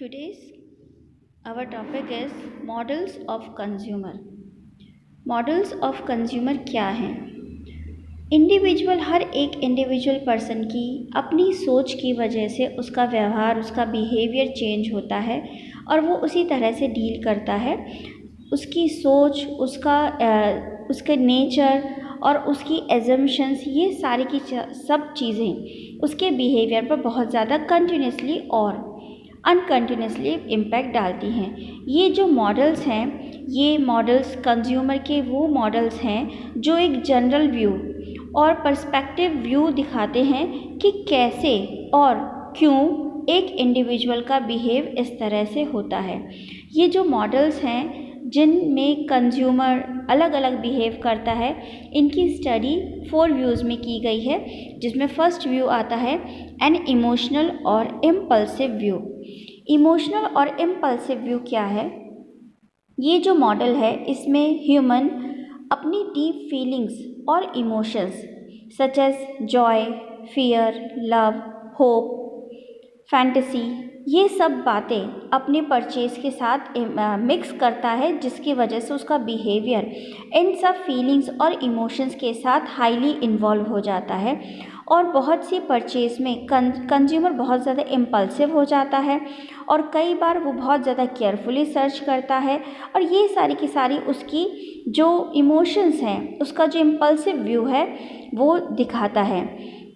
Today's our topic is models of consumer. Models of consumer क्या हैं? हर एक individual person की अपनी सोच की वजह से उसका व्यवहार, उसका बिहेवियर चेंज होता है और वो उसी तरह से डील करता है। उसकी सोच, उसके नेचर और उसकी एजम्पशंस, ये सारी की सब चीज़ें उसके बिहेवियर पर बहुत ज़्यादा कंटिन्यूसली और अनकंटिन्यूसली इम्पैक्ट डालती हैं। ये जो मॉडल्स हैं, ये मॉडल्स कंज्यूमर के वो मॉडल्स हैं जो एक जनरल व्यू और पर्सपेक्टिव व्यू दिखाते हैं कि कैसे और क्यों एक इंडिविजुअल का बिहेव इस तरह से होता है। ये जो मॉडल्स हैं जिनमें कंज्यूमर अलग अलग बिहेव करता है, इनकी स्टडी 4 व्यूज़ में की गई है, जिसमें फर्स्ट व्यू आता है एन इमोशनल और इम्पल्सिव व्यू। इमोशनल और इम्पल्सिव व्यू क्या है? ये जो मॉडल है इसमें ह्यूमन अपनी डीप फीलिंग्स और emotions such as joy, fear, love, hope, fantasy, ये सब बातें अपने परचेज के साथ मिक्स करता है, जिसकी वजह से उसका बिहेवियर इन सब फीलिंग्स और इमोशंस के साथ हाईली इन्वॉल्व हो जाता है। और बहुत सी परचेज में कंज्यूमर बहुत ज़्यादा इम्पल्सिव हो जाता है और कई बार वो बहुत ज़्यादा केयरफुली सर्च करता है, और ये सारी की सारी उसकी जो इमोशंस हैं, उसका जो इम्पल्सिव व्यू है वो दिखाता है।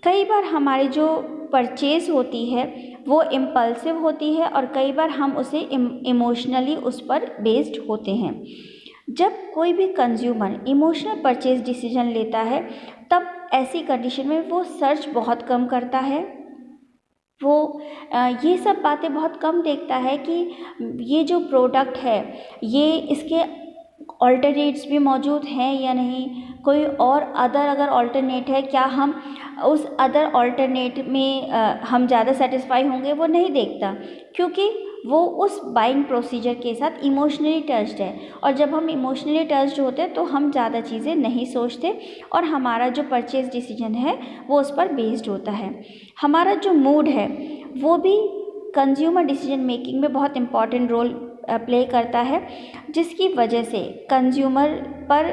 कई बार हमारी जो परचेज होती है वो इम्पल्सिव होती है और कई बार हम उसे इमोशनली उस पर बेस्ड होते हैं। जब कोई भी कंज्यूमर इमोशनल परचेज डिसीजन लेता है, तब ऐसी कंडीशन में वो सर्च बहुत कम करता है। वो ये सब बातें बहुत कम देखता है कि ये जो प्रोडक्ट है, ये इसके ऑल्टरनेट्स भी मौजूद हैं या नहीं, कोई और अगर ऑल्टरनेट है, क्या हम उस अदर ऑल्टरनेट में हम ज़्यादा सेटिस्फाई होंगे, वो नहीं देखता, क्योंकि वो उस बाइंग प्रोसीजर के साथ इमोशनली टच्ड है। और जब हम इमोशनली टच्ड होते हैं तो हम ज़्यादा चीज़ें नहीं सोचते और हमारा जो परचेज डिसीजन है वो उस पर बेस्ड होता है। हमारा जो मूड है वो भी कंज्यूमर डिसीजन मेकिंग में बहुत इम्पॉर्टेंट रोल प्ले करता है, जिसकी वजह से कंज्यूमर पर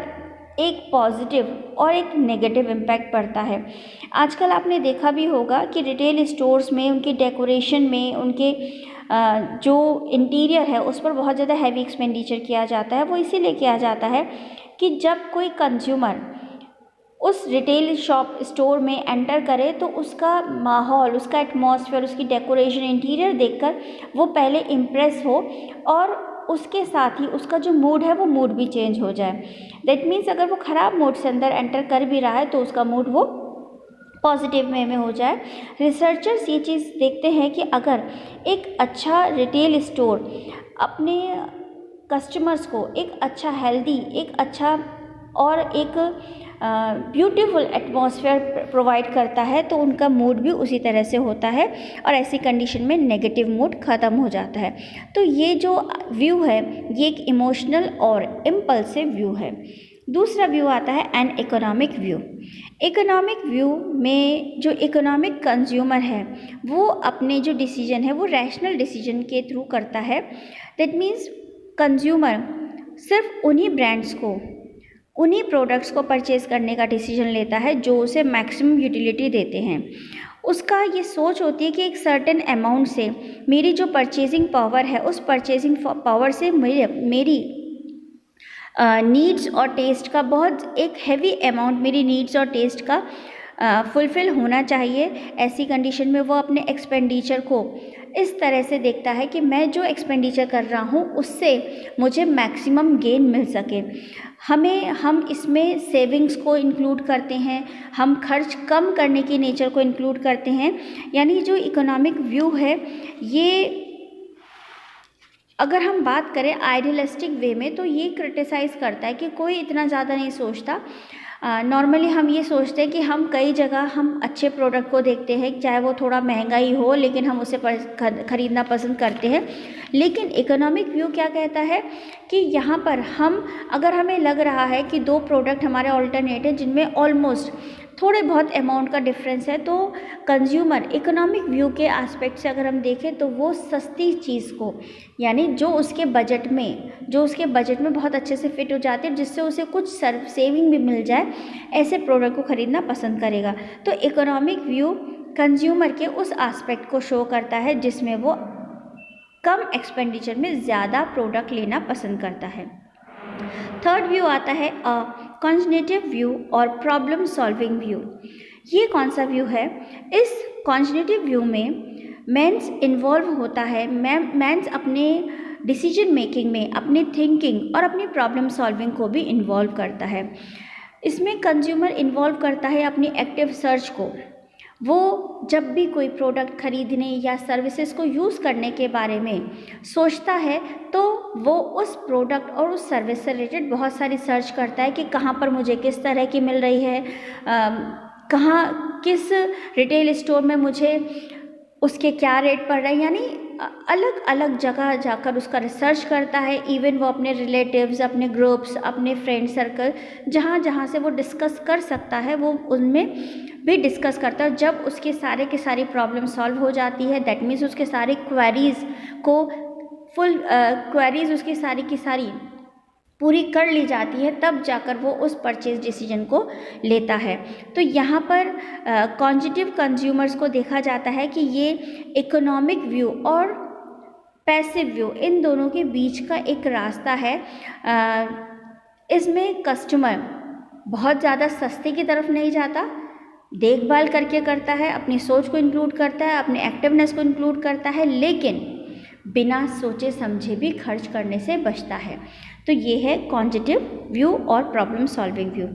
एक पॉजिटिव और एक नेगेटिव इम्पैक्ट पड़ता है। आजकल आपने देखा भी होगा कि रिटेल स्टोर्स में उनके डेकोरेशन में, उनके जो इंटीरियर है उस पर बहुत ज़्यादा हैवी एक्सपेंडिचर किया जाता है। वो इसीलिए किया जाता है कि जब कोई कंज्यूमर उस रिटेल स्टोर में एंटर करे तो उसका माहौल, उसका एटमॉस्फेयर, उसकी डेकोरेशन, इंटीरियर देखकर वो पहले इम्प्रेस हो और उसके साथ ही उसका जो मूड है वो मूड भी चेंज हो जाए। दैट मीन्स अगर वो ख़राब मूड से अंदर एंटर कर भी रहा है तो उसका मूड वो पॉजिटिव वे में हो जाए। रिसर्चर्स ये चीज़ देखते हैं कि अगर एक अच्छा रिटेल स्टोर अपने कस्टमर्स को एक अच्छा हेल्दी, एक अच्छा और एक ब्यूटीफुल एटमॉस्फेयर प्रोवाइड करता है तो उनका मूड भी उसी तरह से होता है और ऐसी कंडीशन में नेगेटिव मूड ख़त्म हो जाता है। तो ये जो व्यू है ये एक इमोशनल और इम्पल्सिव व्यू है। दूसरा व्यू आता है an economic view. Economic view में जो इकोनॉमिक कंज्यूमर है वो अपने जो डिसीजन है वो रैशनल डिसीजन के थ्रू करता है। दैट मीन्स कंज्यूमर सिर्फ उन्हीं ब्रांड्स को, उन्हीं प्रोडक्ट्स को परचेज़ करने का डिसीजन लेता है जो उसे मैक्सिमम यूटिलिटी देते हैं। उसका ये सोच होती है कि एक सर्टेन अमाउंट से मेरी जो परचेजिंग पावर है, उस परचेजिंग पावर से मेरी नीड्स और टेस्ट का बहुत एक हैवी अमाउंट मेरी नीड्स और टेस्ट का फुलफ़िल होना चाहिए। ऐसी कंडीशन में वो अपने एक्सपेंडिचर को इस तरह से देखता है कि मैं जो एक्सपेंडिचर कर रहा हूँ उससे मुझे मैक्सिमम गेन मिल सके। हम इसमें सेविंग्स को इंक्लूड करते हैं, हम खर्च कम करने की नेचर को इंक्लूड करते हैं। यानी जो इकोनॉमिक व्यू है ये, अगर हम बात करें आइडियलिस्टिक वे में, तो ये क्रिटिसाइज़ करता है कि कोई इतना ज़्यादा नहीं सोचता। नॉर्मली हम ये सोचते हैं कि हम कई जगह हम अच्छे प्रोडक्ट को देखते हैं, चाहे वो थोड़ा महंगा ही हो, लेकिन हम उसे खरीदना पसंद करते हैं। लेकिन इकोनॉमिक व्यू क्या कहता है कि यहाँ पर अगर हमें लग रहा है कि 2 प्रोडक्ट हमारे ऑल्टरनेट हैं जिनमें ऑलमोस्ट थोड़े बहुत अमाउंट का डिफरेंस है। तो कंज्यूमर इकोनॉमिक व्यू के एस्पेक्ट से अगर हम देखें तो वो सस्ती चीज़ को, यानी जो उसके बजट में बहुत अच्छे से फिट हो जाती है, जिससे उसे कुछ सेविंग भी मिल जाए, ऐसे प्रोडक्ट को ख़रीदना पसंद करेगा। तो इकोनॉमिक व्यू कंज्यूमर के उस एस्पेक्ट को शो करता है जिसमें वो कम एक्सपेंडिचर में ज़्यादा प्रोडक्ट लेना पसंद करता है। थर्ड व्यू आता है कॉन्जिनेटिव व्यू और प्रॉब्लम सॉल्विंग व्यू। ये कौन सा व्यू है? इस कॉन्जिनेटिव व्यू में मैंस इन्वॉल्व होता है, मैंस अपने डिसीजन मेकिंग में, अपनी थिंकिंग और अपनी प्रॉब्लम सॉल्विंग को भी इन्वॉल्व करता है। इसमें कंज्यूमर इन्वॉल्व करता है अपनी एक्टिव सर्च को। वो जब भी कोई प्रोडक्ट खरीदने या सर्विसेज को यूज़ करने के बारे में सोचता है तो वो उस प्रोडक्ट और उस सर्विस से रिलेटेड बहुत सारी सर्च करता है कि कहाँ पर मुझे किस तरह की मिल रही है, किस रिटेल स्टोर में मुझे उसके क्या रेट पड़ रहा है, यानी अलग अलग जगह जाकर उसका रिसर्च करता है। इवन वो अपने रिलेटिव्स, अपने ग्रुप्स, अपने फ्रेंड सर्कल, जहाँ जहाँ से वो डिस्कस कर सकता है वो उनमें भी डिस्कस करता है। जब उसके सारे के सारी प्रॉब्लम सॉल्व हो जाती है, दैट मीन्स उसके सारे क्वेरीज उसकी सारी की सारी पूरी कर ली जाती है, तब जाकर वो उस परचेज डिसीजन को लेता है। तो यहाँ पर कॉन्जिटिव कंज्यूमर्स को देखा जाता है कि ये इकोनॉमिक व्यू और पैसिव व्यू, इन दोनों के बीच का एक रास्ता है। इसमें कस्टमर बहुत ज़्यादा सस्ते की तरफ नहीं जाता, देखभाल करके करता है, अपनी सोच को इंक्लूड करता है, अपने एक्टिवनेस को इंक्लूड करता है, लेकिन बिना सोचे समझे भी खर्च करने से बचता है। तो ये है कॉन्जिटिव व्यू और प्रॉब्लम सॉल्विंग व्यू।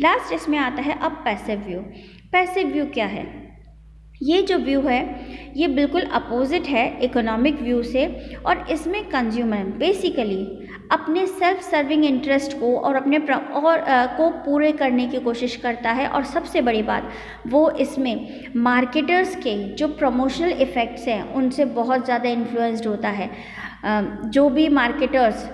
लास्ट इसमें आता है अब पैसिव व्यू। पैसिव व्यू क्या है? ये जो व्यू है ये बिल्कुल अपोजिट है इकोनॉमिक व्यू से, और इसमें कंज्यूमर बेसिकली अपने सेल्फ सर्विंग इंटरेस्ट को और अपने को पूरे करने की कोशिश करता है। और सबसे बड़ी बात, वो इसमें मार्केटर्स के जो प्रमोशनल इफ़ेक्ट्स हैं उनसे बहुत ज़्यादा इन्फ्लुएंस्ड होता है। जो भी मार्केटर्स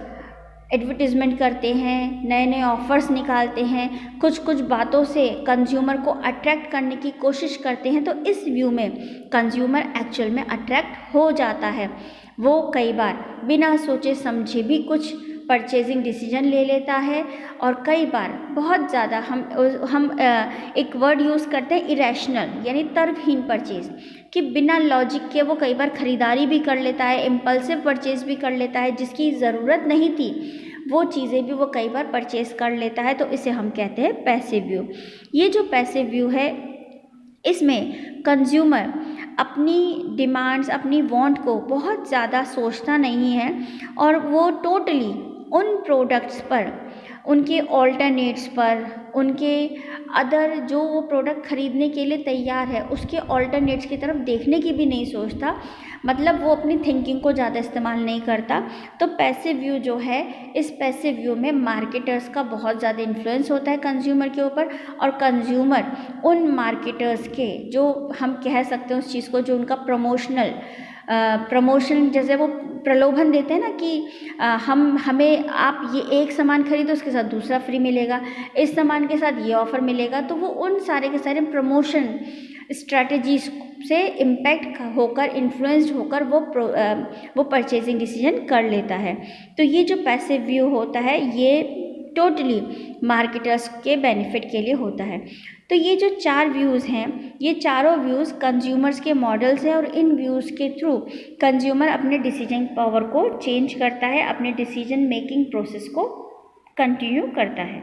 एडवर्टीज़मेंट करते हैं, नए नए ऑफ़र्स निकालते हैं, कुछ कुछ बातों से कंज्यूमर को अट्रैक्ट करने की कोशिश करते हैं, तो इस व्यू में कंज्यूमर एक्चुअल में अट्रैक्ट हो जाता है। वो कई बार बिना सोचे समझे भी कुछ परचेजिंग डिसीजन ले लेता है, और कई बार बहुत ज़्यादा हम एक वर्ड यूज़ करते हैं इरेशनल, यानी तर्कहीन परचेज, कि बिना लॉजिक के वो कई बार ख़रीदारी भी कर लेता है, इम्पल्सिव परचेज भी कर लेता है, जिसकी ज़रूरत नहीं थी वो चीज़ें भी वो कई बार परचेज़ कर लेता है। तो इसे हम कहते हैं पैसिव व्यू। ये जो पैसिव व्यू है इसमें कंज्यूमर अपनी डिमांड्स, अपनी वांट को बहुत ज़्यादा सोचता नहीं है, और वो टोटली उन प्रोडक्ट्स पर, उनके ऑल्टरनेट्स पर, उनके अदर जो वो प्रोडक्ट ख़रीदने के लिए तैयार है उसके ऑल्टरनेट्स की तरफ देखने की भी नहीं सोचता, मतलब वो अपनी थिंकिंग को ज़्यादा इस्तेमाल नहीं करता। तो पैसिव व्यू जो है, इस पैसिव व्यू में मार्केटर्स का बहुत ज़्यादा इन्फ्लुएंस होता है कंज्यूमर के ऊपर, और कंज्यूमर उन मार्केटर्स के, जो हम कह सकते हैं उस चीज़ को, जो उनका प्रमोशन जैसे वो प्रलोभन देते हैं ना कि हमें आप ये एक सामान खरीदो उसके साथ दूसरा फ्री मिलेगा, इस सामान के साथ ये ऑफ़र मिलेगा, तो वो उन सारे के सारे प्रमोशन स्ट्रैटेजीज से इम्पैक्ट होकर, इन्फ्लुएंस्ड होकर वो परचेजिंग डिसीजन कर लेता है। तो ये जो पैसिव व्यू होता है ये टोटली मार्केटर्स के बेनिफिट के लिए होता है। तो ये जो 4 व्यूज़ हैं, ये चारों व्यूज़ कंज्यूमर्स के मॉडल्स हैं, और इन व्यूज़ के थ्रू कंज्यूमर अपने डिसीजन पावर को चेंज करता है, अपने डिसीजन मेकिंग प्रोसेस को कंटिन्यू करता है।